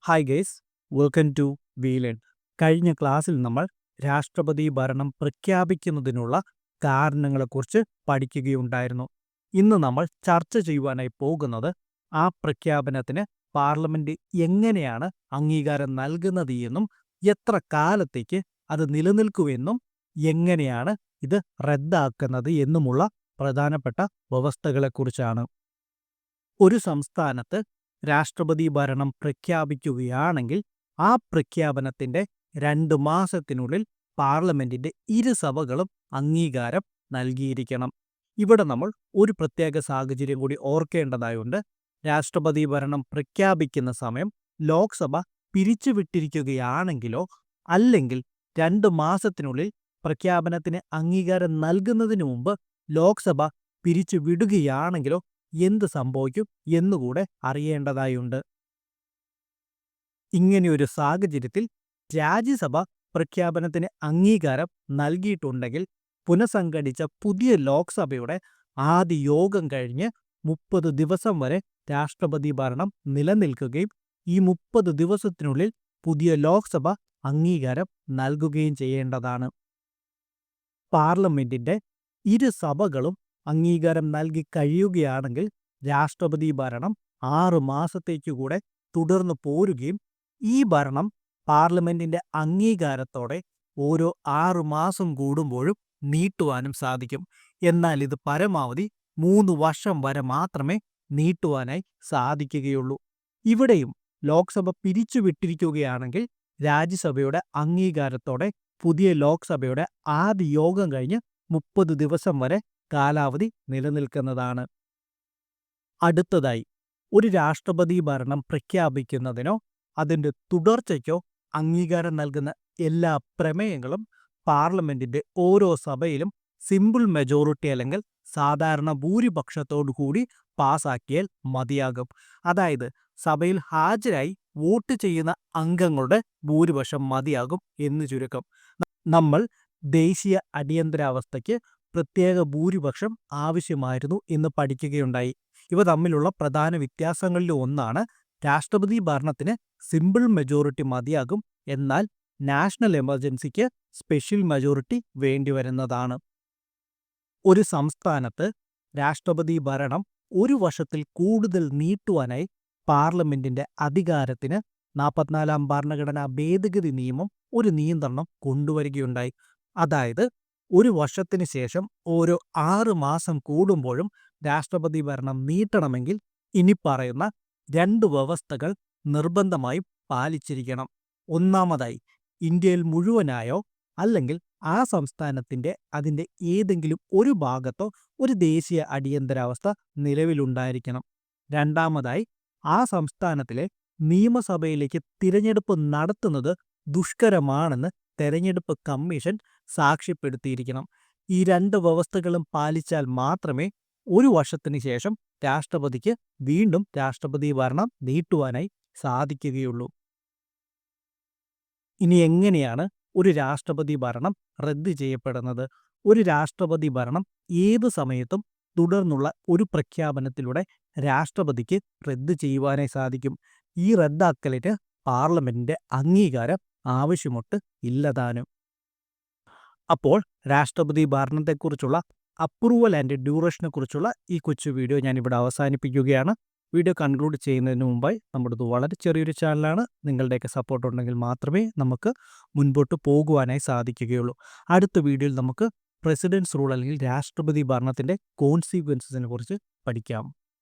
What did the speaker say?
Hi guys, welcome to WeLearn. കഴിഞ്ഞ ക്ലാസ്സിൽ നമ്മൾ രാഷ്ട്രപതി ഭരണം പ്രഖ്യാപിക്കുന്നതിനുള്ള കാരണങ്ങളെക്കുറിച്ച് പഠിക്കുകയുണ്ടായിരുന്നു. ഇന്ന് നമ്മൾ ചർച്ച ചെയ്യുവാനായി പോകുന്നത് ആ പ്രഖ്യാപനത്തിന് പാർലമെന്റ് എങ്ങനെയാണ് അംഗീകാരം നൽകുന്നത് എന്നും എത്ര കാലത്തേക്ക് അത് നിലനിൽക്കുമെന്നും എങ്ങനെയാണ് ഇത് റദ്ദാക്കുന്നത് എന്നുമുള്ള പ്രധാനപ്പെട്ട വ്യവസ്ഥകളെക്കുറിച്ചാണ്. ഒരു സംസ്ഥാനത്ത് രാഷ്ട്രപതി ഭരണം പ്രഖ്യാപിക്കുകയാണെങ്കിൽ ആ പ്രഖ്യാപനത്തിന്റെ 2 മാസത്തിനുള്ളിൽ പാർലമെന്റിന്റെ ഇരുസഭകളും അംഗീകാരം നൽകിയിരിക്കണം. ഇവിടെ നമ്മൾ ഒരു പ്രത്യേക സാഹചര്യം കൂടി ഓർക്കേണ്ടതായുണ്ട്. രാഷ്ട്രപതി ഭരണം പ്രഖ്യാപിക്കുന്ന സമയം ലോക്സഭ പിരിച്ചുവിട്ടിരിക്കുകയാണെങ്കിലോ അല്ലെങ്കിൽ 2 മാസത്തിനുള്ളിൽ പ്രഖ്യാപനത്തിന് അംഗീകാരം നൽകുന്നതിന് മുമ്പ് ലോക്സഭ പിരിച്ചു വിടുകയാണെങ്കിലോ എന്ത് സംഭവിക്കും എന്നുകൂടെ അറിയേണ്ടതായുണ്ട്. ഇങ്ങനെയൊരു സാഹചര്യത്തിൽ രാജ്യസഭ പ്രഖ്യാപനത്തിന് അംഗീകാരം നൽകിയിട്ടുണ്ടെങ്കിൽ പുനഃസംഘടിച്ച പുതിയ ലോക്സഭയുടെ ആദ്യ യോഗം കഴിഞ്ഞ് 30 ദിവസം വരെ രാഷ്ട്രപതി ഭരണം നിലനിൽക്കുകയും ഈ 30 ദിവസത്തിനുള്ളിൽ പുതിയ ലോക്സഭ അംഗീകാരം നൽകുകയും ചെയ്യേണ്ടതാണ്. പാർലമെന്റിന്റെ ഇരുസഭകളും അംഗീകാരം നൽകി കഴിയുകയാണെങ്കിൽ രാഷ്ട്രപതി ഭരണം 6 മാസത്തേക്കുകൂടെ തുടർന്നു പോരുകയും ഈ ഭരണം പാർലമെന്റിന്റെ അംഗീകാരത്തോടെ ഓരോ 6 മാസം കൂടുമ്പോഴും നീട്ടുവാനും സാധിക്കും. എന്നാൽ ഇത് പരമാവധി 3 വർഷം വരെ മാത്രമേ നീട്ടുവാനായി സാധിക്കുകയുള്ളൂ. ഇവിടെയും ലോക്സഭ പിരിച്ചുവിട്ടിരിക്കുകയാണെങ്കിൽ രാജ്യസഭയുടെ അംഗീകാരത്തോടെ പുതിയ ലോക്സഭയുടെ ആദ്യ യോഗം കഴിഞ്ഞ് 30 ദിവസം വരെ കാലാവധി നിലനിൽക്കുന്നതാണ്. അടുത്തതായി, ഒരു രാഷ്ട്രപതി ഭരണം പ്രഖ്യാപിക്കുന്നതിനോ അതിൻ്റെ തുടർച്ചയ്ക്കോ അംഗീകാരം നൽകുന്ന എല്ലാ പ്രമേയങ്ങളും പാർലമെന്റിന്റെ ഓരോ സഭയിലും സിമ്പിൾ മെജോറിറ്റി അല്ലെങ്കിൽ സാധാരണ ഭൂരിപക്ഷത്തോടു കൂടി പാസാക്കിയാൽ മതിയാകും. അതായത് സഭയിൽ ഹാജരായി വോട്ട് ചെയ്യുന്ന അംഗങ്ങളുടെ ഭൂരിപക്ഷം മതിയാകും എന്ന് ചുരുക്കം. നമ്മൾ ദേശീയ അടിയന്തരാവസ്ഥയ്ക്ക് പ്രത്യേക ഭൂരിപക്ഷം ആവശ്യമായിരുന്നു എന്ന് പഠിക്കുകയുണ്ടായി. ഇവ തമ്മിലുള്ള പ്രധാന വ്യത്യാസങ്ങളിൽ ഒന്നാണ് രാഷ്ട്രപതി ഭരണത്തിന് സിമ്പിൾ മെജോറിറ്റി മതിയാകും, എന്നാൽ നാഷണൽ എമർജൻസിക്ക് സ്പെഷ്യൽ മെജോറിറ്റി വേണ്ടിവരുന്നതാണ്. ഒരു സംസ്ഥാനത്ത് രാഷ്ട്രപതി ഭരണം 1 വർഷത്തിൽ കൂടുതൽ നീട്ടുവാനായി പാർലമെന്റിന്റെ അധികാരത്തിന് 44ാം ഭരണഘടനാ ഭേദഗതി നിയമം ഒരു നിയന്ത്രണം കൊണ്ടുവരികയുണ്ടായി. അതായത് 1 വർഷത്തിന് ശേഷം ഓരോ 6 മാസം കൂടുമ്പോഴും രാഷ്ട്രപതി ഭരണം നീട്ടണമെങ്കിൽ ഇനി പറയുന്ന 2 വ്യവസ്ഥകൾ നിർബന്ധമായും പാലിച്ചിരിക്കണം. ഒന്നാമതായി, ഇന്ത്യയിൽ മുഴുവനായോ അല്ലെങ്കിൽ ആ സംസ്ഥാനത്തിന്റെ അതിൻ്റെ ഏതെങ്കിലും ഒരു ഭാഗത്തോ ഒരു ദേശീയ അടിയന്തരാവസ്ഥ നിലവിലുണ്ടായിരിക്കണം. രണ്ടാമതായി, ആ സംസ്ഥാനത്തിലെ നിയമസഭയിലേക്ക് തിരഞ്ഞെടുപ്പ് നടത്തുന്നത് ദുഷ്കരമാണെന്ന് തെരഞ്ഞെടുപ്പ് കമ്മീഷൻ സാക്ഷ്യപ്പെടുത്തിയിരിക്കണം. ഈ 2 വ്യവസ്ഥകളും പാലിച്ചാൽ മാത്രമേ 1 വർഷത്തിന് ശേഷം രാഷ്ട്രപതിക്ക് വീണ്ടും രാഷ്ട്രപതി ഭരണം നീട്ടുവാനായി സാധിക്കുകയുള്ളൂ. ഇനി എങ്ങനെയാണ് ഒരു രാഷ്ട്രപതി ഭരണം റദ്ദ് ചെയ്യപ്പെടുന്നത്? ഒരു രാഷ്ട്രപതി ഭരണം ഏത് സമയത്തും തുടർന്നുള്ള ഒരു പ്രഖ്യാപനത്തിലൂടെ രാഷ്ട്രപതിക്ക് റദ്ദ് ചെയ്യുവാനായി സാധിക്കും. ഈ റദ്ദാക്കലിന് പാർലമെന്റിന്റെ അംഗീകാരം ആവശ്യമൊട്ട് ഇല്ലതാനും. അപ്പോൾ രാഷ്ട്രപതി ഭരണത്തെക്കുറിച്ചുള്ള അപ്രൂവൽ ആൻഡ് ഡ്യൂറേഷനെ കുറിച്ചുള്ള ഈ കൊച്ചു വീഡിയോ ഞാനിവിടെ അവസാനിപ്പിക്കുകയാണ്. വീഡിയോ കൺക്ലൂഡ് ചെയ്യുന്നതിന് മുമ്പായി നമ്മുടേത് വളരെ ചെറിയൊരു ചാനലാണ്. നിങ്ങളുടെയൊക്കെ സപ്പോർട്ട് ഉണ്ടെങ്കിൽ മാത്രമേ നമുക്ക് മുൻപോട്ട് പോകുവാനായി സാധിക്കുകയുള്ളൂ. അടുത്ത വീഡിയോയിൽ നമുക്ക് പ്രസിഡൻസ് റൂൾ അല്ലെങ്കിൽ രാഷ്ട്രപതി ഭരണത്തിൻ്റെ കോൺസിക്വൻസസിനെ കുറിച്ച് പഠിക്കാം.